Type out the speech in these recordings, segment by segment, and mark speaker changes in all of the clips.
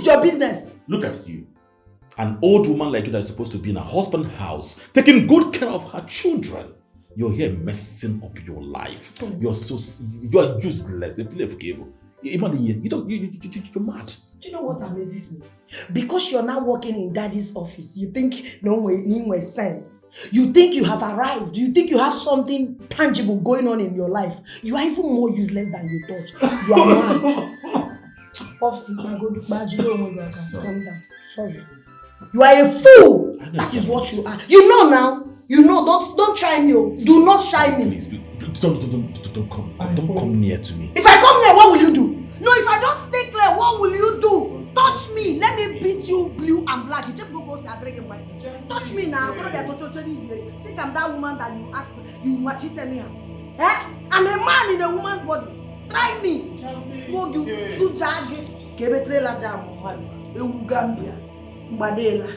Speaker 1: is your business?
Speaker 2: Look at you. An old woman like you that is supposed to be in her husband's house, taking good care of her children. You're here messing up your life. You're useless. You're mad.
Speaker 1: Do you know what amazes me? Because you're now working in daddy's office, you think no sense. You think you have arrived. You think you have something tangible going on in your life. You are even more useless than you thought. You are mad. Popsy, calm down. Sorry. You are a fool. That is what you are. You know now. You know. Don't try me. Do not try me.
Speaker 2: Please, don't come near to me.
Speaker 1: If I come near, what will you do? No, if I don't stay clear, what will you do? Touch me. Let me beat you blue and black. You just go say I drink white. Touch me now. Think I'm that woman that you asked, you maltreated me. I'm a man in a woman's body. Try me. Flog you. Sujage. Kebetre la jam. Gambia. Mbadela.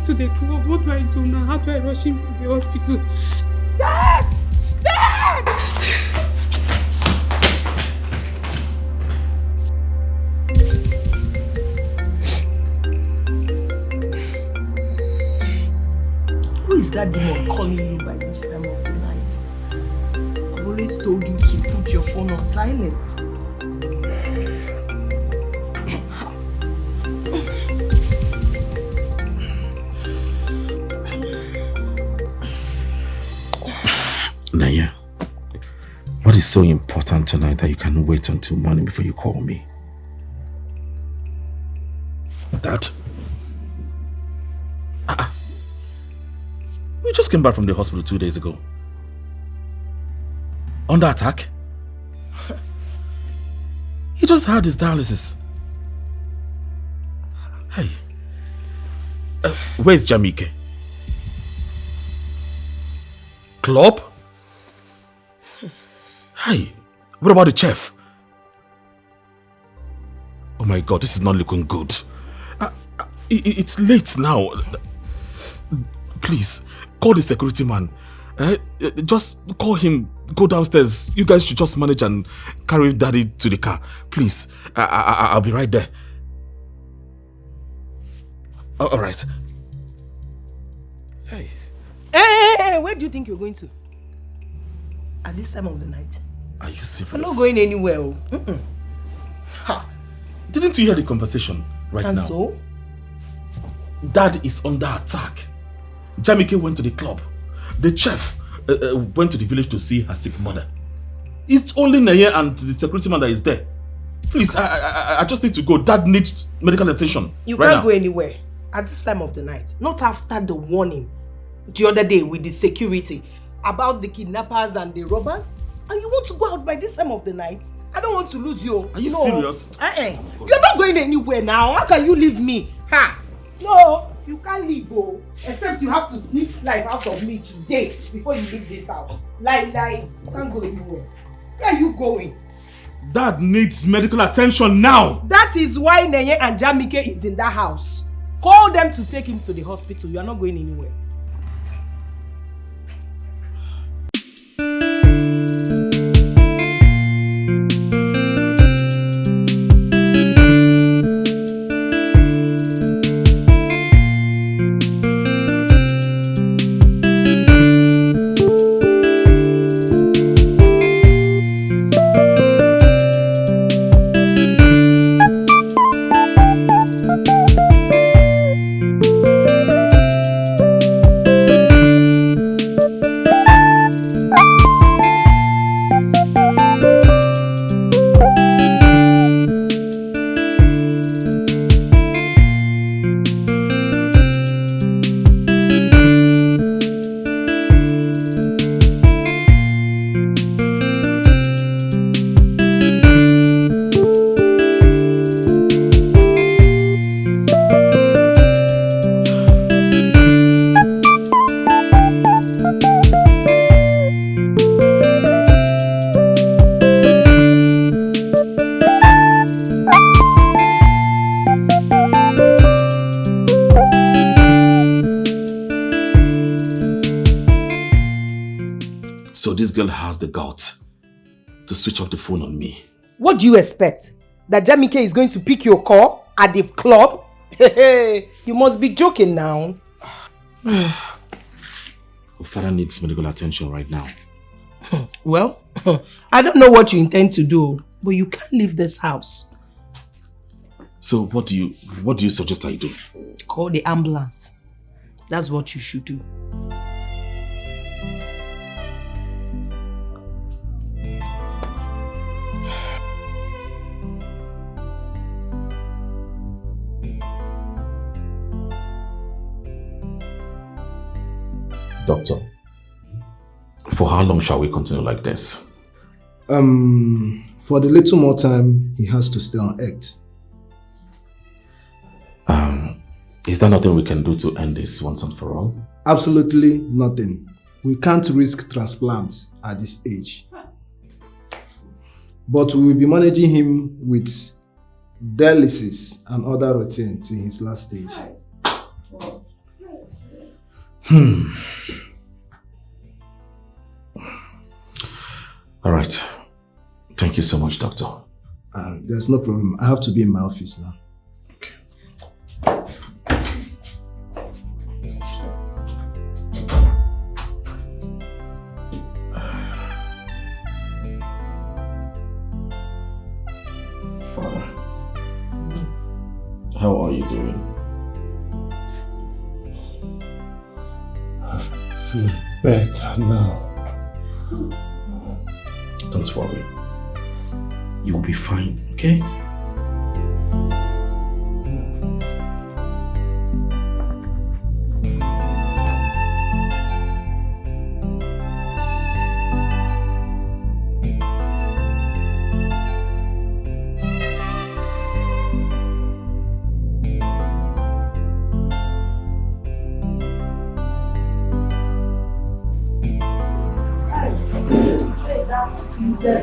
Speaker 3: To the club. What do I do now? How do I rush him to the hospital? Dad! Dad!
Speaker 1: Who is that demon calling you by this time of the night? I've always told you to put your phone on silent.
Speaker 2: Naya, what is so important tonight that you can wait until morning before you call me? Dad? We just came back from the hospital 2 days ago. Under attack? He just had his dialysis. Hey. Where's Jamike? Club? Hey. What about the chef? Oh my God, this is not looking good. It's late now. Please, call the security man. Just call him, go downstairs. You guys should just manage and carry Daddy to the car. Please, I'll be right there. All right. Hey.
Speaker 1: Hey, where do you think you're going to? At this time of the night?
Speaker 2: Are you serious?
Speaker 1: I'm not going anywhere.
Speaker 2: Ha. Didn't you hear the conversation right
Speaker 1: and
Speaker 2: now?
Speaker 1: And so?
Speaker 2: Dad is under attack. Jamike went to the club. The chef went to the village to see her sick mother. It's only Naye and the security man that is there. Please, I just need to go. Dad needs medical attention.
Speaker 1: You
Speaker 2: right
Speaker 1: can't
Speaker 2: now.
Speaker 1: go anywhere at this time of the night. Not after the warning the other day with the security about the kidnappers and the robbers. And you want to go out by this time of the night? I don't want to lose you.
Speaker 2: Are you serious?
Speaker 1: You're not going anywhere now. How can you leave me? Ha! No, you can't leave, oh. Except you have to sneak life out of me today before you leave this house. Lie. You can't go anywhere. Where are you going?
Speaker 2: Dad needs medical attention now.
Speaker 1: That is why Neye and Jamike is in that house. Call them to take him to the hospital. You are not going anywhere.
Speaker 2: Girl has the guts to switch off the phone on me.
Speaker 1: What do you expect? That Jamike is going to pick your call at the club? You must be joking now.
Speaker 2: Her father needs medical attention right now.
Speaker 1: Well, I don't know what you intend to do, but you can't leave this house.
Speaker 2: So what do you suggest I do?
Speaker 1: Call the ambulance. That's what you should do.
Speaker 2: Doctor, for how long shall we continue like this?
Speaker 4: For the little more time he has to stay on Earth.
Speaker 2: Is there nothing we can do to end this once and for all?
Speaker 4: Absolutely nothing. We can't risk transplants at this age. But we will be managing him with dialysis and other routines in his last stage.
Speaker 2: All right. Thank you so much, doctor.
Speaker 4: There's no problem. I have to be in my office now.
Speaker 2: Father, how are you doing?
Speaker 5: I feel better now.
Speaker 2: Don't worry. You'll be fine, okay?
Speaker 1: Yes.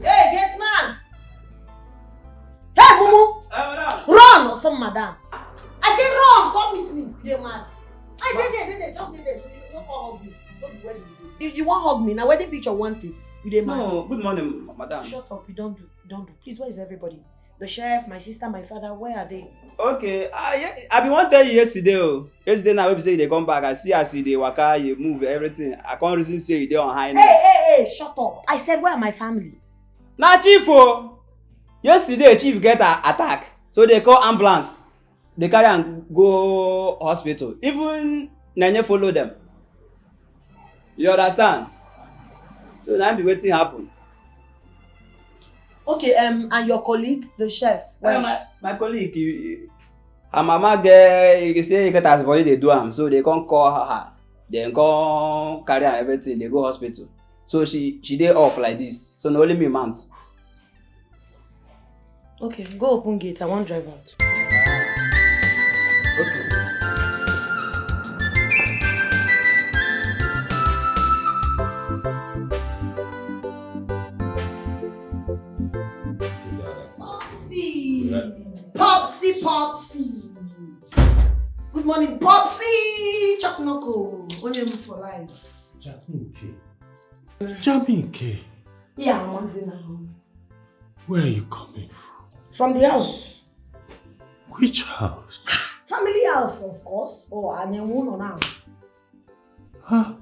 Speaker 1: Hey, gate man! Hey, Mumu! Run or some madam. I say run, come meet me. You're mad. Hey, just there. You don't hug me. Don't do anything. You won't hug me. Now, wedding picture one thing. You mad.
Speaker 6: No, good morning, madam.
Speaker 1: Shut up, you don't do. Please, where is everybody? The chef, my sister, my father, where are they?
Speaker 6: Okay, I been want tell you yesterday. Yesterday now, we say they come back. I see as you dey waka, you move everything. I can't reason say you dey on highness.
Speaker 1: Hey, shut up. I said, where are my family?
Speaker 6: Nah, chief yesterday chief get attack. So they call ambulance. They carry and go hospital. Even Nanya follow them. You understand? So now be waiting happen.
Speaker 1: Okay, and your colleague, the chef.
Speaker 6: My colleague, her mama get, you can say you get as body they do am, so they can't call her. They can't carry her everything. They go hospital. So she dey off like this. So no only me month.
Speaker 1: Okay, go open gate. I won't drive out.
Speaker 6: Okay.
Speaker 1: Popsy. Good morning, Popsy. Chuck Knuckle. Only move for life.
Speaker 5: Jamike,
Speaker 1: Yeah, I'm once in now.
Speaker 5: where are you coming from?
Speaker 1: From the house.
Speaker 5: Which house?
Speaker 1: Family house, of course. Oh, and then one now.
Speaker 5: Huh?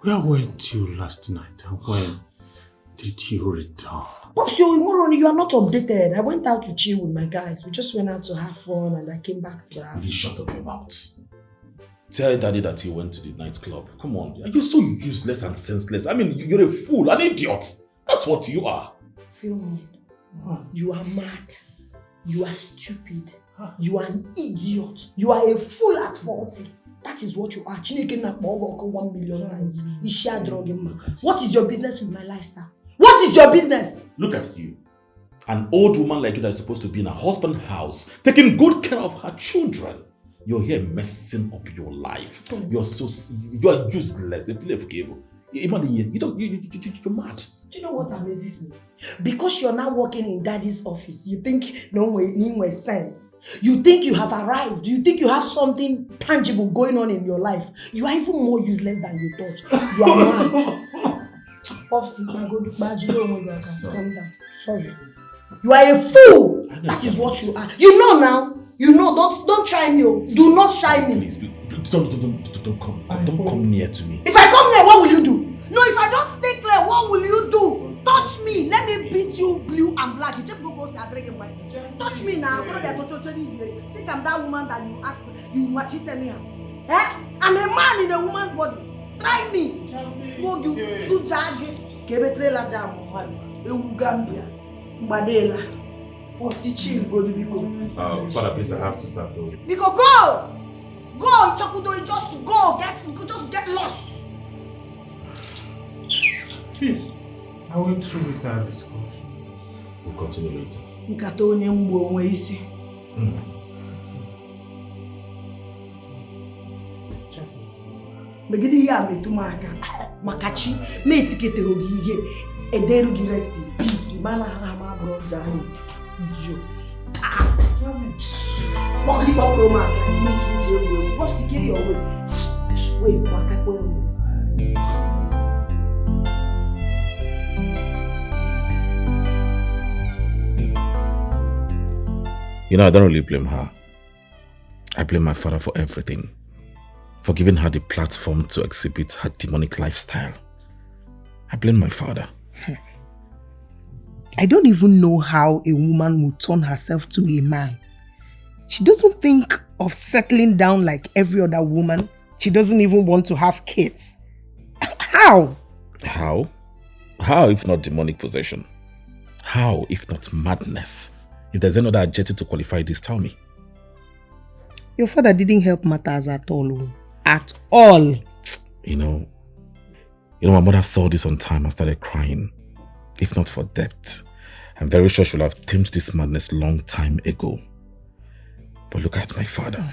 Speaker 5: Where went you last night and when did you return?
Speaker 1: Popsy, you are not updated. I went out to chill with my guys. We just went out to have fun and I came back to the house.
Speaker 2: Will you shut up your mouth? Tell daddy that you went to the nightclub. Come on, you're so useless and senseless. I mean, you're a fool, an idiot. That's what you are.
Speaker 1: Philmond, you are mad. You are stupid. You are an idiot. You are a fool at 40. That is what you are. Chineke na 1 million times. What is your business with my lifestyle? What is your business?
Speaker 2: Look at you. An old woman like you that is supposed to be in her husband's house, taking good care of her children. You're here messing up your life. You are useless. You're mad.
Speaker 1: Do you know what amazes me? Because you're now working in daddy's office, you think no way sense. You think you have arrived. You think you have something tangible going on in your life. You are even more useless than you thought. You are mad. Popsy, calm down. Sorry. You are a fool. That is what you are. You know now. You know. Don't try me. Do not try me.
Speaker 2: Please, don't come near to me.
Speaker 1: If I come near, what will you do? No, if I don't stay clear, what will you do? Touch me. Let me beat you blue and black. Touch me now. Think I'm that woman that you maltreated me. I'm a man in a woman's body. Try me. Fuck you. Sujage. Kebetre la jam. Gambia. Mbadela.
Speaker 5: Father, please, I have to stop though.
Speaker 1: Because go! Go, Chakudo, just go. Just get lost.
Speaker 5: Phil, I went through with our discussion.
Speaker 2: We'll continue later.
Speaker 1: Nkato onye mgbo onwe isi. Megide ihe a metu m aka makachi ma etikete ogi ihe ederu gi rest in peace mana ha ma bro jani idiot. Mokri ba promise like me ki je wo. What secure your way? Wait, maka kwelo.
Speaker 2: You know, I don't really blame her. I blame my father for everything. For giving her the platform to exhibit her demonic lifestyle. I blame my father.
Speaker 7: I don't even know how a woman would turn herself to a man. She doesn't think of settling down like every other woman. She doesn't even want to have kids. How?
Speaker 2: How? How if not demonic possession? How if not madness? If there's another adjective to qualify this, tell me.
Speaker 7: Your father didn't help matters at all. At all.
Speaker 2: You know, my mother saw this on time and started crying. If not for debt, I'm very sure she would have tamed this madness long time ago. But look at my father.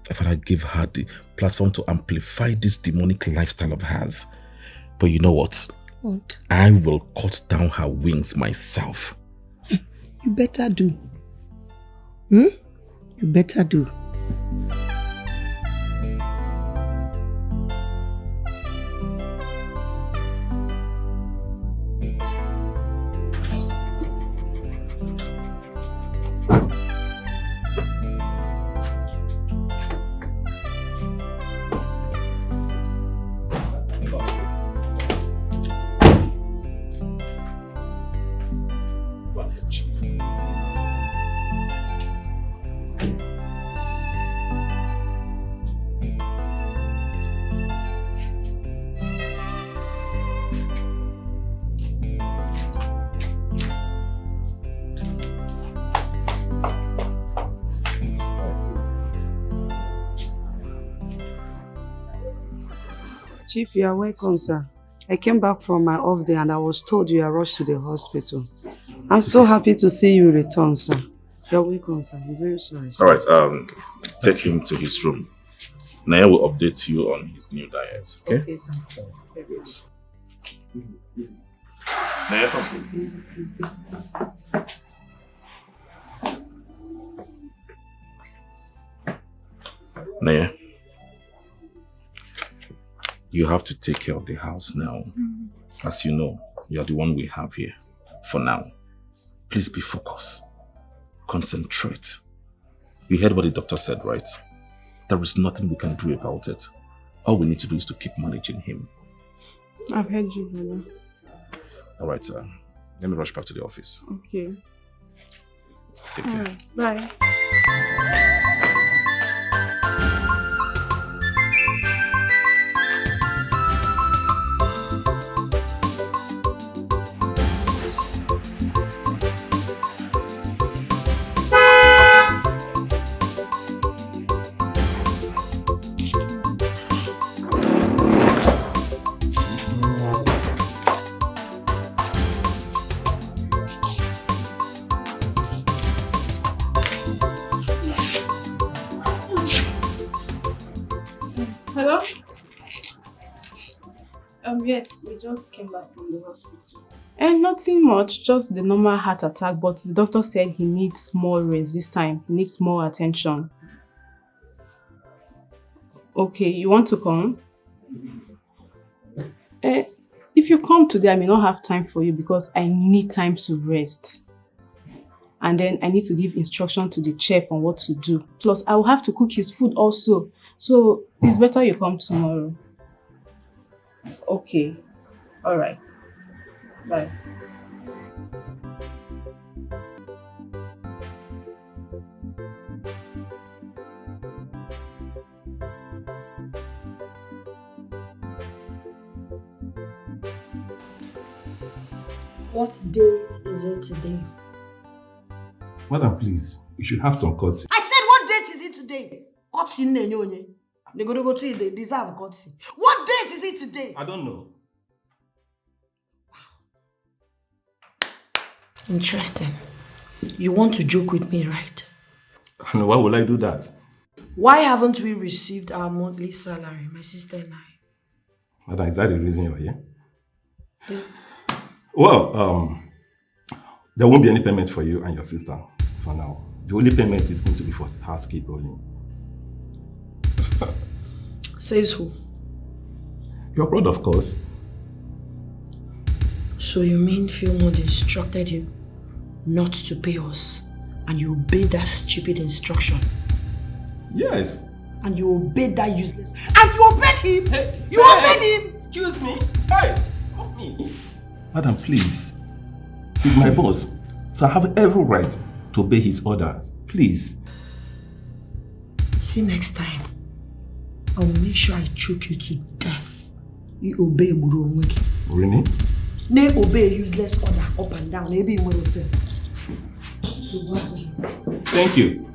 Speaker 2: My father gave her the platform to amplify this demonic lifestyle of hers. But you know what?
Speaker 7: What?
Speaker 2: I will cut down her wings myself.
Speaker 7: You better do. You better do.
Speaker 8: Chief, you are welcome, sir. I came back from my off day and I was told you are rushed to the hospital. I'm so happy to see you return, sir. You're welcome, sir. I'm very sorry, sir.
Speaker 2: Alright, take him to his room. Naya will update you on his new diet, okay?
Speaker 8: Okay, sir. Yes, sir.
Speaker 2: Naya, come. Naya, you have to take care of the house now. As you know, you are the one we have here for now. Please be focused. Concentrate. You heard what the doctor said, right? There is nothing we can do about it. All we need to do is to keep managing him.
Speaker 3: I've heard you, brother.
Speaker 2: Alright, let me rush back to the office.
Speaker 3: Okay.
Speaker 2: Take care.
Speaker 3: Bye. Hello? Yes, we just came back from the hospital. And nothing much, just the normal heart attack, but the doctor said he needs more rest this time. He needs more attention. Okay, you want to come? If you come today, I may not have time for you because I need time to rest. And then I need to give instruction to the chef on what to do. Plus, I will have to cook his food also. So, it's better you come tomorrow. Okay. All right. Bye.
Speaker 1: What date is it today?
Speaker 5: Madam, please, you should have some courtesy.
Speaker 1: I said, what date is it today? Courtesy, Nenyonye. They go to it, they deserve courtesy. What date is it today?
Speaker 5: I don't know.
Speaker 1: Interesting. You want to joke with me, right?
Speaker 5: And why would I do that?
Speaker 1: Why haven't we received our monthly salary, my sister and I?
Speaker 5: Madam, is that the reason you're here?
Speaker 1: Is-
Speaker 5: Well, there won't be any payment for you and your sister for now. The only payment is going to be for housekeeping only.
Speaker 1: Says who?
Speaker 5: Your brother, of course.
Speaker 1: So you mean philmond instructed you not to pay us and you obeyed that stupid instruction?
Speaker 5: Yes.
Speaker 1: And you obeyed that useless... And you obeyed him!
Speaker 5: Hey,
Speaker 1: You obeyed him!
Speaker 5: Excuse me. Hey, off me. Madam, please. He's my boss, so I have every right to obey his orders. Please.
Speaker 1: See, next time, I will make sure I choke you to death. You obey Buru Onweki.
Speaker 5: Really?
Speaker 1: Ne obey useless order up and down. Maybe in one sense. So what?
Speaker 5: Thank you.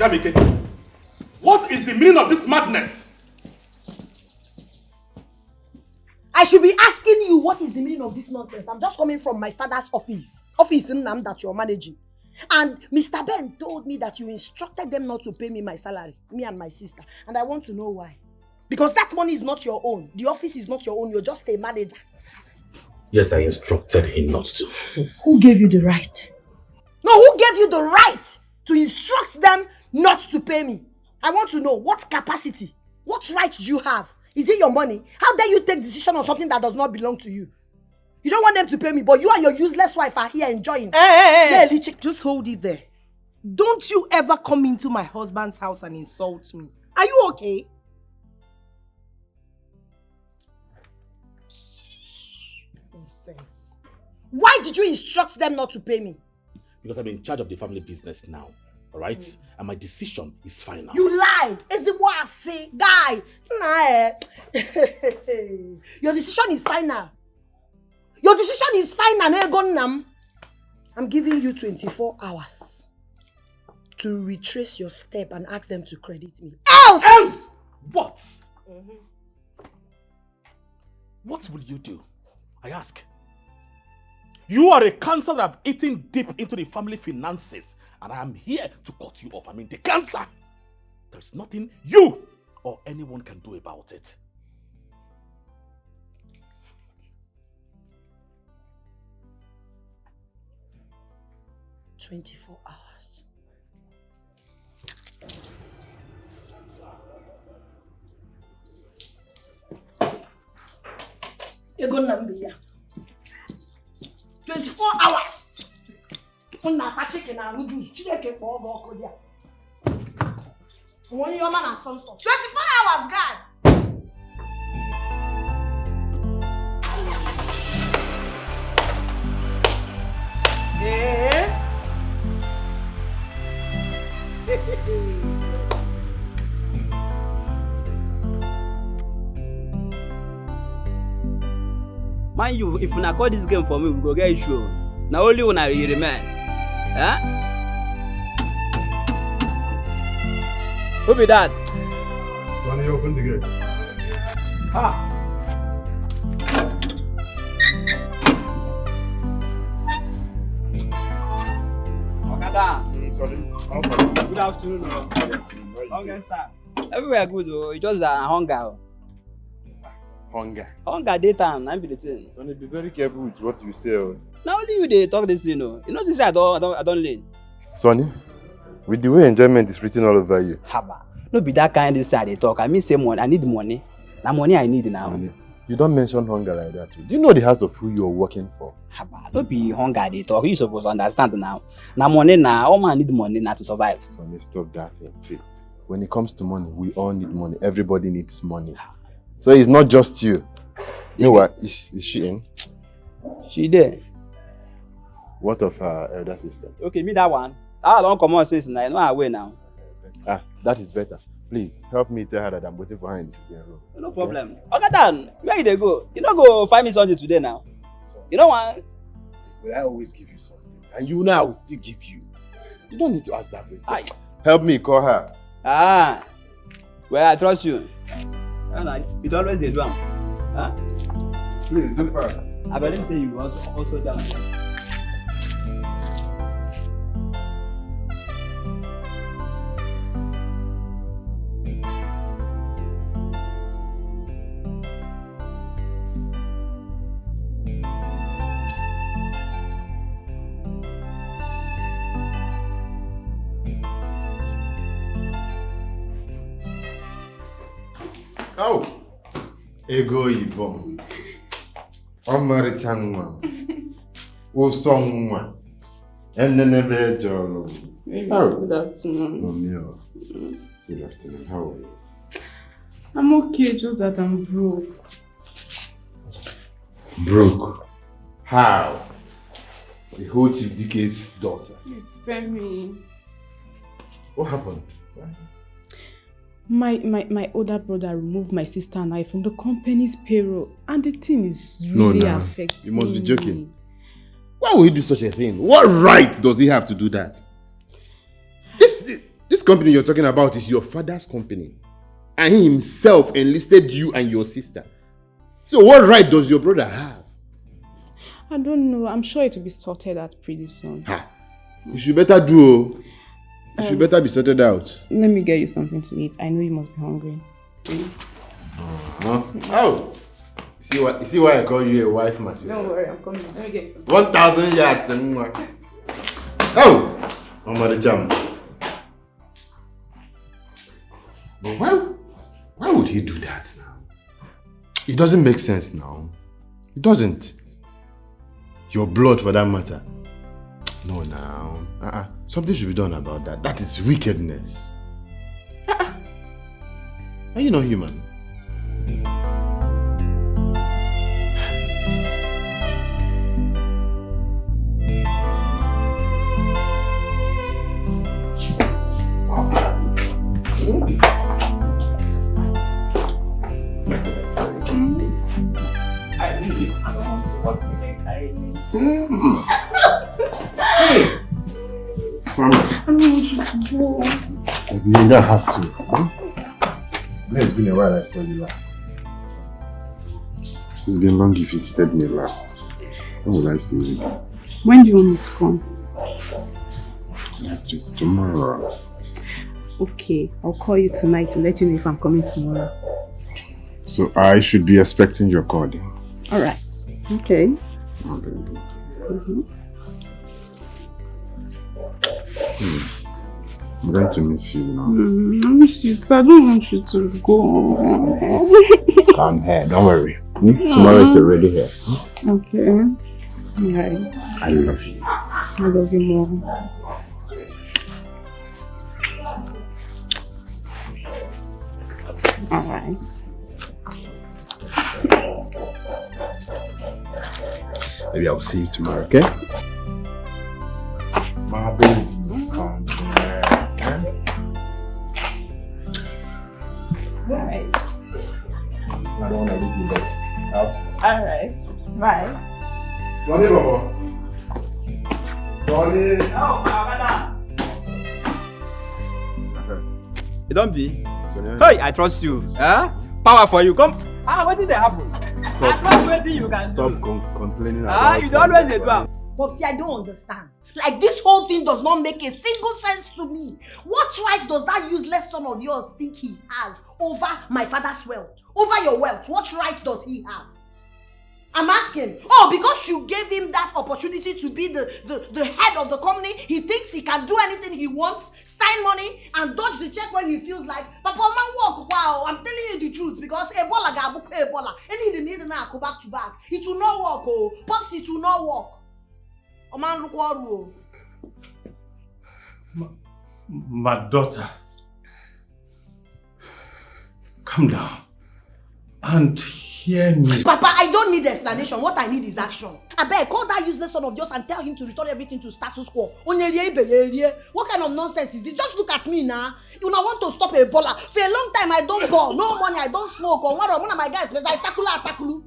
Speaker 2: Kamike, what is the meaning of this madness?
Speaker 1: I should be asking you what is the meaning of this nonsense. I'm just coming from my father's office. Office in Nam that you're managing. And Mr. Ben told me that you instructed them not to pay me my salary, me and my sister. And I want to know why. Because that money is not your own. The office is not your own. You're just a manager.
Speaker 2: Yes, I instructed him not to.
Speaker 1: Who gave you the right? No, who gave you the right to instruct them not to pay me? I want to know what capacity, what right do you have? Is it your money? How dare you take decision on something that does not belong to you? You don't want them to pay me, but you and your useless wife are here enjoying.
Speaker 7: Hey, just hold it there. Don't you ever come into my husband's house and insult me. Are you okay?
Speaker 1: Nonsense. Why did you instruct them not to pay me?
Speaker 2: Because I'm in charge of the family business now. Alright? And my decision is final.
Speaker 1: You lie! Is it what I say? Guy! Nah. Your decision is final. Your decision is final. I'm giving you 24 hours to retrace your step and ask them to credit me. Else!
Speaker 2: What? What will you do? I ask. You are a cancer that have eaten deep into the family finances, and I am here to cut you off. I mean, the cancer. There's nothing you or anyone can do about it.
Speaker 1: "24 hours. You're gonna be here. 24 hours. When I chicken and juice, chicken for all there. When your man and son 24 hours, God.
Speaker 7: Yeah.
Speaker 6: Mind you, if you not call this game for me, we go get issue. Now only when I remain. Huh? Who be that?
Speaker 4: Sonny, open the gate.
Speaker 6: Ha! Okada.
Speaker 4: Sorry.
Speaker 6: Good afternoon. Hunger star. Everywhere good though. It's just hunger.
Speaker 9: Hunger.
Speaker 6: Hunger daytime, I be the thing.
Speaker 9: Sonny, be very careful with what you say.
Speaker 6: Now only you they talk this, you know. You know this I don't learn.
Speaker 9: Sonny, with the way enjoyment is written all over you.
Speaker 6: Haba. No be that kind of side they talk. I mean say money. I need money. Now money I need now.
Speaker 9: Sonny, you don't mention hunger like that. Do you know the house of who you are working for?
Speaker 6: Haba. No be hunger they talk. You supposed to understand now. Now money now. All man need money now to survive.
Speaker 9: Sonny, stop that thing. See, when it comes to money, we all need money. Everybody needs money. So it's not just you. You know what? Is she in?
Speaker 6: She there.
Speaker 9: What of her elder sister?
Speaker 6: Okay, me that one. I don't come on since now. I know her way now.
Speaker 9: Ah, that is better. Please help me tell her that I'm waiting for her in the sitting room.
Speaker 6: No problem. Okay, Dan, where you dey go? You don't go find me something today now.
Speaker 9: So,
Speaker 6: you know what?
Speaker 9: Will I always give you something? And you know I will still give you. You don't need to ask that question.
Speaker 6: Aye.
Speaker 9: Help me call her.
Speaker 6: Ah, well, I trust you. It always dey do am. Huh?
Speaker 9: Please, do first.
Speaker 6: I believe say you also down.
Speaker 9: Oh, ego ibom. Ọmarịcha nwa. Ụsọ nwa. Enenebe jọrọ.
Speaker 3: Good afternoon.
Speaker 9: Romeo. Good afternoon. How are you?
Speaker 3: I'm okay, just that I'm broke.
Speaker 9: Broke. How? The whole Chief Dikeh's daughter.
Speaker 3: Please spare me.
Speaker 9: What happened?
Speaker 3: My older brother removed my sister and I from the company's payroll, and the thing is really affecting
Speaker 9: you must be joking.
Speaker 3: me.
Speaker 9: Why would he do such a thing? What right does he have to do that? This company you're talking about is your father's company. And he himself enlisted you and your sister. So what right does your brother have?
Speaker 3: I don't know. I'm sure it will be sorted out pretty soon.
Speaker 9: Ha! You should better do. You should better be sorted out.
Speaker 3: Let me get you something to eat. I know you must be hungry.
Speaker 9: Oh! You see why I call you a wife material?
Speaker 3: Don't worry, I'm coming. Let me get you something.
Speaker 9: 1,000 yards and more. Oh! Mama jam. But why would he do that now? It doesn't make sense now. It doesn't. Your blood for that matter. No, now. Something should be done about that. That is wickedness. Are you not human? You don't have to. It's been a while I saw you last. It's been long if you stayed me last. When will I see you?
Speaker 3: When do you want me to come?
Speaker 9: Let's just tomorrow.
Speaker 3: Okay, I'll call you tonight to let you know if I'm coming tomorrow.
Speaker 9: So I should be expecting your call then?
Speaker 3: Alright. Okay.
Speaker 9: I'm going to miss you now.
Speaker 3: I miss you too. I don't want you to go.
Speaker 9: Come here, don't worry. Tomorrow is already here.
Speaker 3: Okay. Alright.
Speaker 9: I love you.
Speaker 3: I love you more. Alright.
Speaker 9: Maybe I'll see you tomorrow, okay? My baby, come here.
Speaker 3: Right.
Speaker 9: I don't want to leave you guys out.
Speaker 3: Alright. Bye.
Speaker 9: Johnny, Baba. Johnny.
Speaker 6: Oh, Baba. You don't be. Hey, I trust you. Huh? Power for you. Come. What did they happen?
Speaker 9: Stop.
Speaker 6: I trust what you can
Speaker 9: Stop
Speaker 6: do.
Speaker 9: complaining about
Speaker 6: You don't always do.
Speaker 1: Popsy, I don't understand. Like, this whole thing does not make a single sense to me. What right does that useless son of yours think he has over my father's wealth? Over your wealth? What right does he have? I'm asking. Oh, because you gave him that opportunity to be the head of the company, he thinks he can do anything he wants, sign money, and dodge the check when he feels like, Papa, man, walk. Wow, I'm telling you the truth, because Ebola gabu Ebola. Any the need now go back to back. It will not work, oh. Pops, it will not work. Oh man, look what.
Speaker 5: My daughter, calm down and hear me.
Speaker 1: Papa, I don't need explanation. What I need is action. I beg, call that useless son of yours and tell him to return everything to status quo. What kind of nonsense is this? Just look at me now. You now want to stop Ebola. For a long time, I don't ball. No money, I don't smoke. One of my guys, I takulu.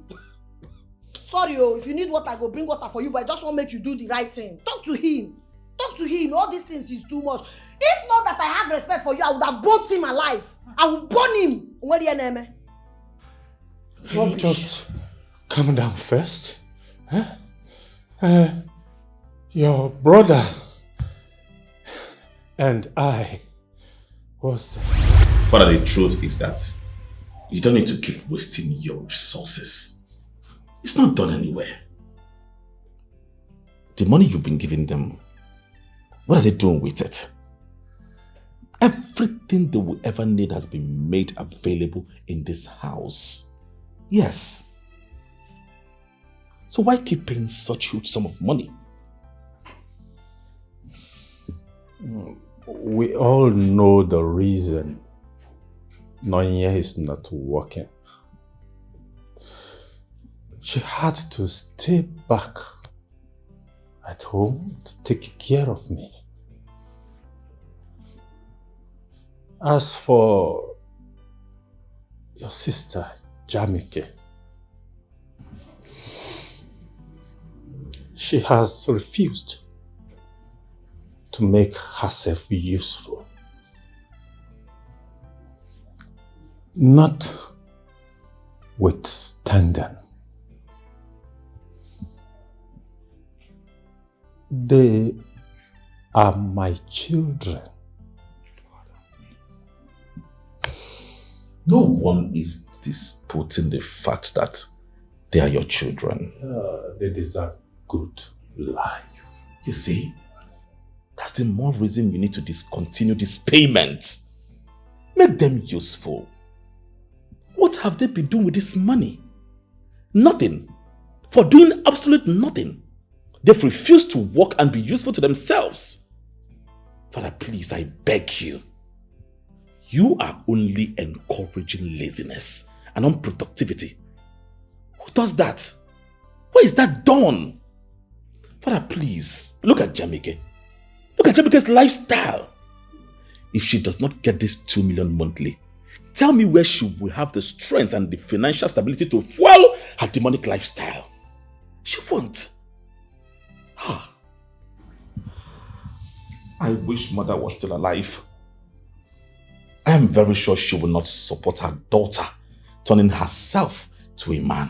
Speaker 1: Sorry, if you need water, I go bring water for you, but I just want to make you do the right thing. Talk to him. Talk to him. All these things is too much. If not that I have respect for you, I would have burnt him alive. I will burn him. What do you name?
Speaker 5: Can you just calm down first? Huh? Your brother and I was...
Speaker 2: Father, the truth is that you don't need to keep wasting your resources. It's not done anywhere. The money you've been giving them, what are they doing with it? Everything they will ever need has been made available in this house. Yes. So why keep paying such huge sum of money?
Speaker 5: We all know the reason Nonya is not working. She had to stay back at home to take care of me. As for your sister, Jamike, she has refused to make herself useful. Notwithstanding, they are my children.
Speaker 2: No one is disputing the fact that they are your children.
Speaker 5: They deserve good life.
Speaker 2: You see, that's the more reason you need to discontinue this payment. Make them useful. What have they been doing with this money? Nothing. For doing absolute nothing. They've refused to work and be useful to themselves. Father, please, I beg you. You are only encouraging laziness and unproductivity. Who does that? Where is that done? Father, please, look at Jamike. Look at Jamike's lifestyle. If she does not get this 2 million monthly, tell me where she will have the strength and the financial stability to fuel her demonic lifestyle. She won't. I wish mother was still alive. I am very sure she will not support her daughter turning herself to a man.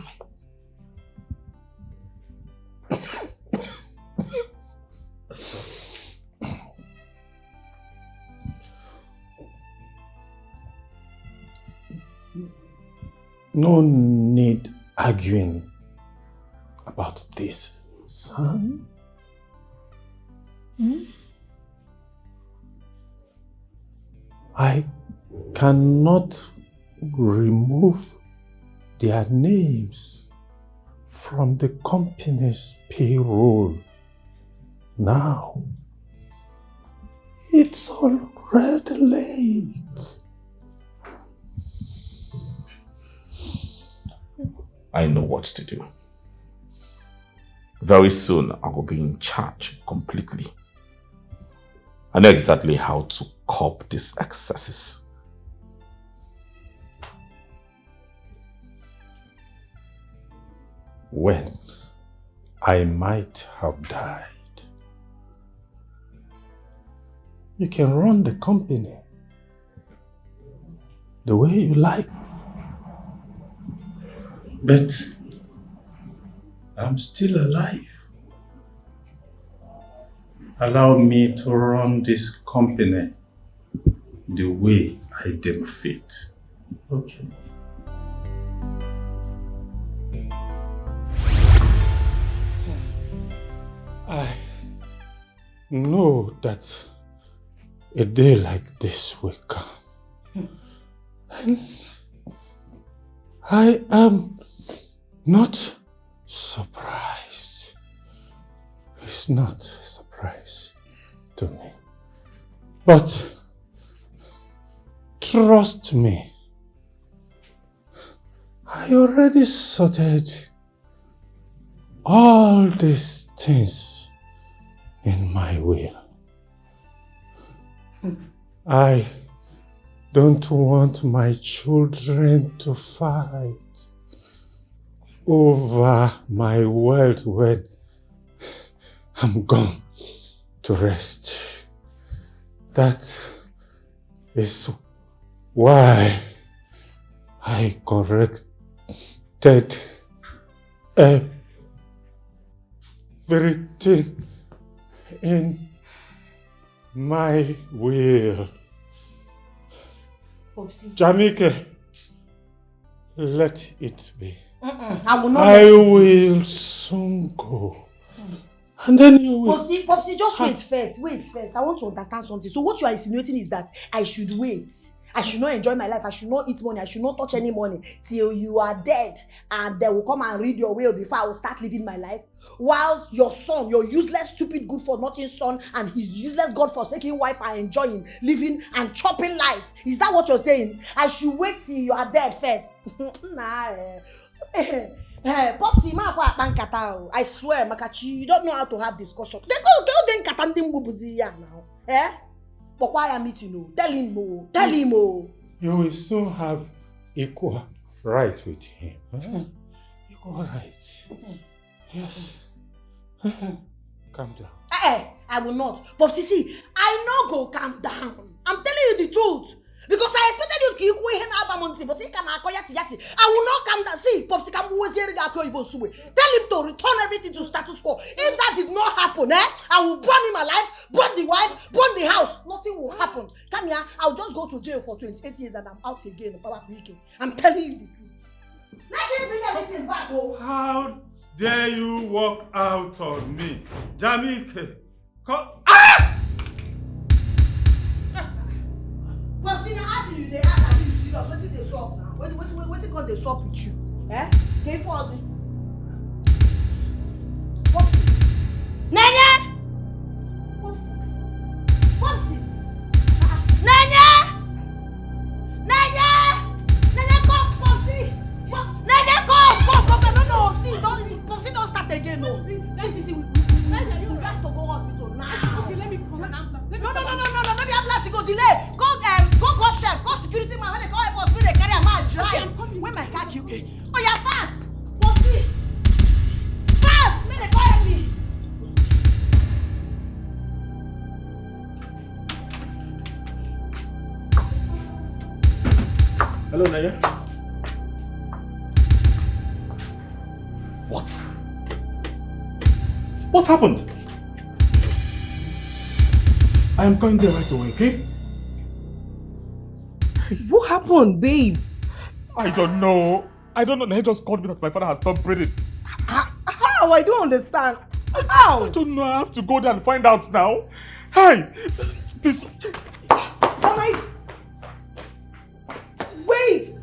Speaker 5: No need arguing about this, son. I cannot remove their names from the company's payroll now. It's already late.
Speaker 2: I know what to do. Very soon, I will be in charge completely. I know exactly how to curb these excesses.
Speaker 5: When I might have died, you can run the company the way you like. But I'm still alive. Allow me to run this company the way I deem fit. Okay. I know that a day like this will come. And I am not surprised. It's not a surprise to me. But trust me, I already sorted all these things in my will. I don't want my children to fight over my wealth when I'm gone to rest. That is why I corrected everything in my will.
Speaker 1: Popsy.
Speaker 5: Jamike, let it be.
Speaker 1: I will not
Speaker 5: I
Speaker 1: let it be.
Speaker 5: will soon go. And then you will...
Speaker 1: Popsy, just wait first. I want to understand something. So what you are insinuating is that I should wait. I should not enjoy my life. I should not eat money. I should not touch any money till you are dead. And they will come and read your will before I will start living my life. Whilst your son, your useless, stupid, good for nothing son and his useless, God-forsaken wife are enjoying, living and chopping life. Is that what you're saying? I should wait till you are dead first. Nah. Popsy, I swear, Makachi, you don't know how to have discussion. They go now. Eh? But why am I to know? Tell him more. Tell him more.
Speaker 5: You will soon have equal right with him. Huh? Equal rights. Yes. Calm down.
Speaker 1: I will not. Popsy, see, I no go calm down. I'm telling you the truth. Because I expected you to keep weighing up something, but he can yati. I will not come down. See, Popsi can tell him to return everything to status quo. If that did not happen, I will burn him alive, burn the wife, burn the house. Nothing will happen. Come here, I'll just go to jail for 28 years and I'm out again. I'm telling you the truth. Let him bring everything back. Oh.
Speaker 5: How dare you walk out on me? Jamike, come.
Speaker 1: But see, after you, they ask, are you serious? What did they swap now? What did they swap with you? Eh? Can you force it? What's it? Nanya! What's it? What's it? Nanya! Nanya! Nanya, come, Popsi! Nanya, come! No, see, Popsi don't start again, no. See, we have to go hospital now.
Speaker 3: Okay, let me call an ambulance.
Speaker 1: No, the ambulance you go delay. Go chef, go security man. When they call help us, when they carry a man drive. Where my car kill? Oh, yeah, fast. Popsi. Fast, when they call help me.
Speaker 2: Hello, Naya. What? What happened? I am going there right away, okay?
Speaker 7: What happened, babe?
Speaker 2: I don't know. Naya just called me that my father has stopped breathing.
Speaker 7: How? I don't understand. How?
Speaker 2: I don't know. I have to go there and find out now. Hi! Please.
Speaker 7: Wait!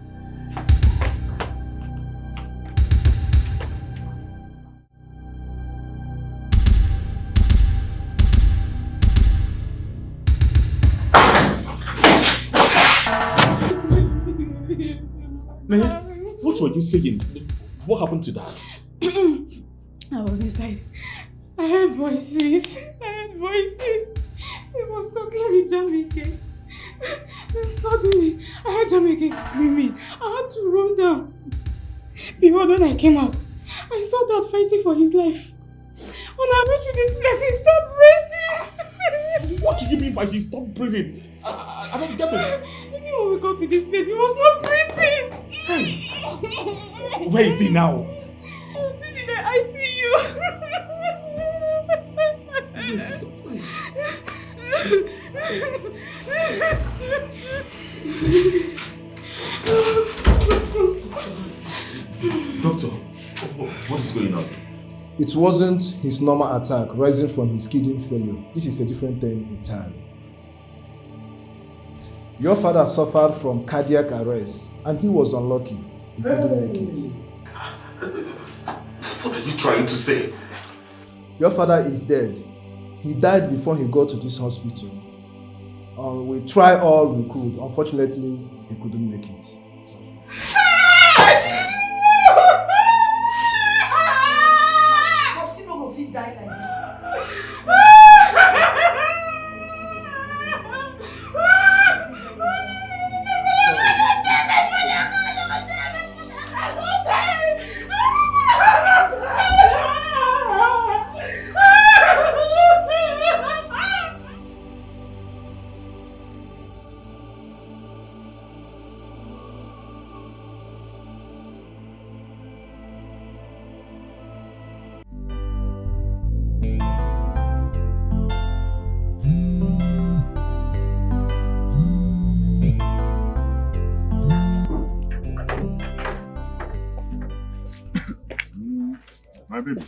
Speaker 2: Naya, what were you saying? What happened to that?
Speaker 3: I was inside. I heard voices. He was talking with Jamike. Then suddenly, I heard Jamike screaming. I had to run down. Behold, when I came out, I saw Dad fighting for his life. When I went to this place, he stopped breathing.
Speaker 2: What do you mean by he stopped breathing? I don't get it.
Speaker 3: Even when we got to this place, he was not breathing.
Speaker 2: Where is he now?
Speaker 3: He's still in the ICU.
Speaker 2: Doctor, what is going on?
Speaker 4: It wasn't his normal attack rising from his kidney failure. This is a different thing entirely. Your father suffered from cardiac arrest and he was unlucky. He couldn't make it.
Speaker 2: What are you trying to say?
Speaker 4: Your father is dead. He died before he got to this hospital. We tried all we could. Unfortunately, he couldn't make it.
Speaker 1: Popsi no go fit die like that.
Speaker 9: My baby,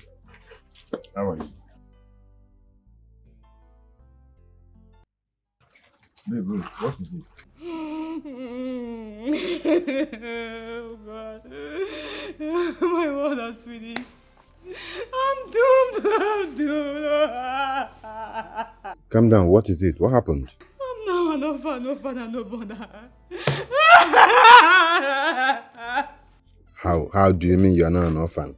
Speaker 9: how are you? Babe, what is it?
Speaker 3: Oh God. My world has finished. I'm doomed.
Speaker 9: Calm down, what is it? What happened?
Speaker 3: I'm now an orphan, no father, no mother.
Speaker 9: How do you mean you are not an orphan?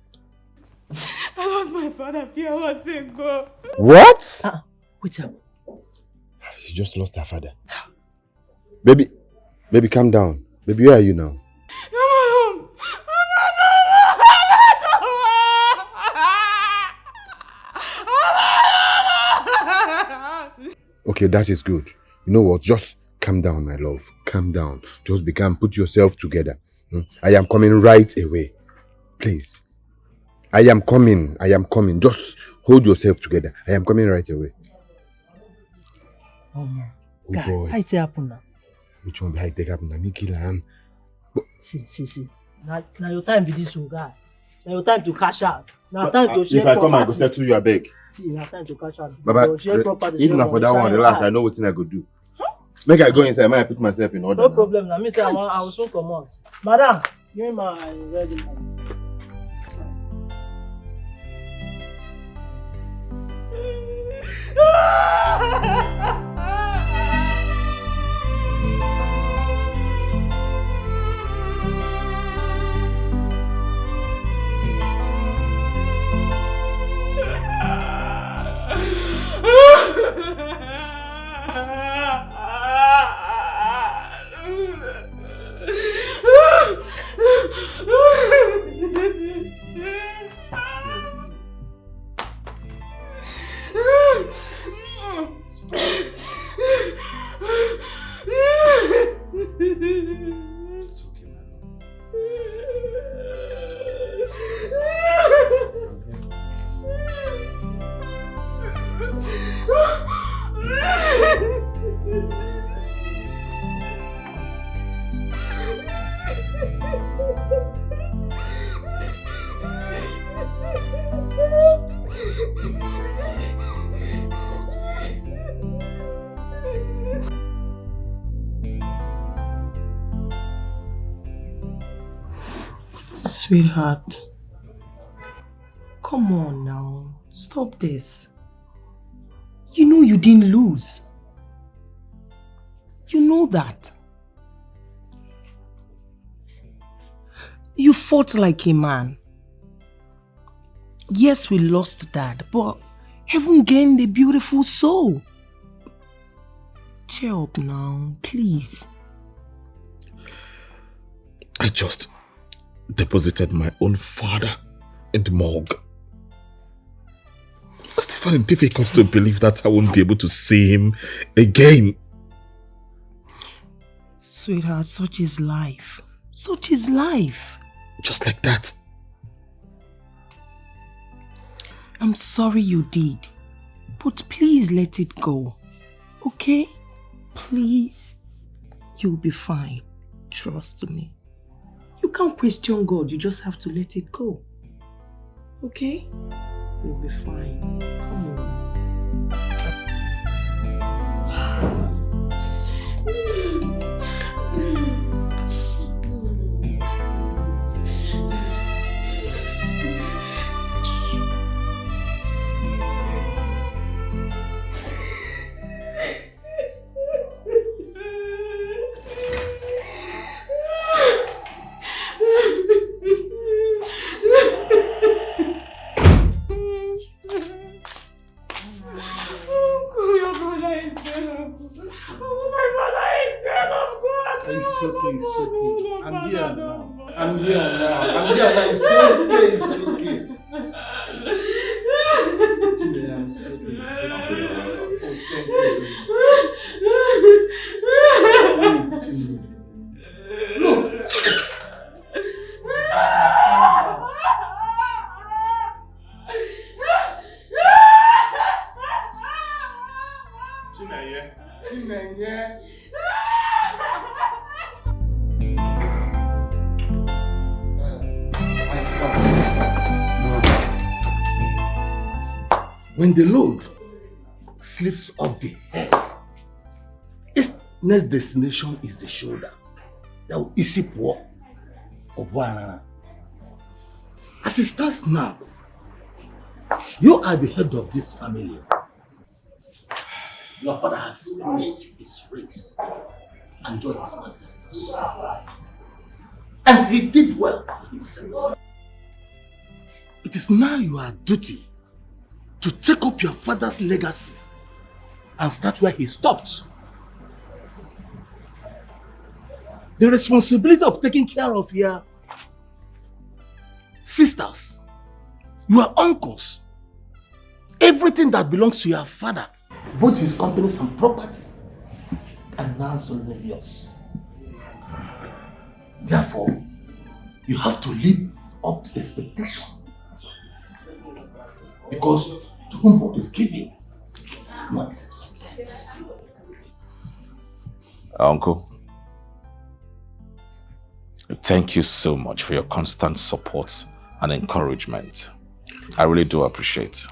Speaker 3: I lost my father a few hours ago.
Speaker 9: What?
Speaker 7: Wait up.
Speaker 9: She just lost her father. Baby, calm down. Baby, where are you now?
Speaker 3: I'm at home.
Speaker 9: Okay, that is good. You know what? Just Calm down, my love. Calm down. Just be calm. Put yourself together. I am coming right away. Please. I am coming. Just hold yourself together. I am coming right away.
Speaker 7: Oh
Speaker 9: boy.
Speaker 7: how it happen now?
Speaker 9: Which one be how it happen? Me kill am.
Speaker 10: See. Now your time be this, guy. Now your time to cash out. Now time to share
Speaker 9: property. If I come, I go
Speaker 10: property.
Speaker 9: settle you, I beg.
Speaker 10: See, now time to cash out.
Speaker 9: Baba,
Speaker 10: Share property,
Speaker 9: even
Speaker 10: share
Speaker 9: for that one, relax. I know what thing I go do. Make I go inside. I put myself in order.
Speaker 10: No
Speaker 9: now.
Speaker 10: problem. Now me say I will soon come out. Madam, give me my ready.
Speaker 7: Sweetheart, come on now. Stop this. You know you didn't lose. You know that. You fought like a man. Yes, we lost Dad, but heaven gained a beautiful soul. Cheer up now, please.
Speaker 2: I just deposited my own father in the morgue. I still find it difficult to believe that I won't be able to see him again.
Speaker 7: Sweetheart, such is life. Such is life.
Speaker 2: Just like that.
Speaker 7: I'm sorry you did, but please let it go. Okay? Please. You'll be fine. Trust me. You can't question God, you just have to let it go. Okay? You'll be fine. Come on.
Speaker 5: It's okay. I'm here now. I'm here now. It's okay. Today I'm so good. Look. Chinenye. My son. When the load slips off the head, its next destination is the shoulder. That will easy poor or one. As it stands now, you are the head of this family. Your father has finished his race and joined his ancestors. And he did well for himself. It is now your duty to take up your father's legacy and start where he stopped. The responsibility of taking care of your sisters, your uncles, everything that belongs to your father, both his companies and property, and now yours. Therefore, you have to live up to expectation. Because to whom God is giving, no expectations.
Speaker 2: Uncle, thank you so much for your constant support and encouragement. I really do appreciate.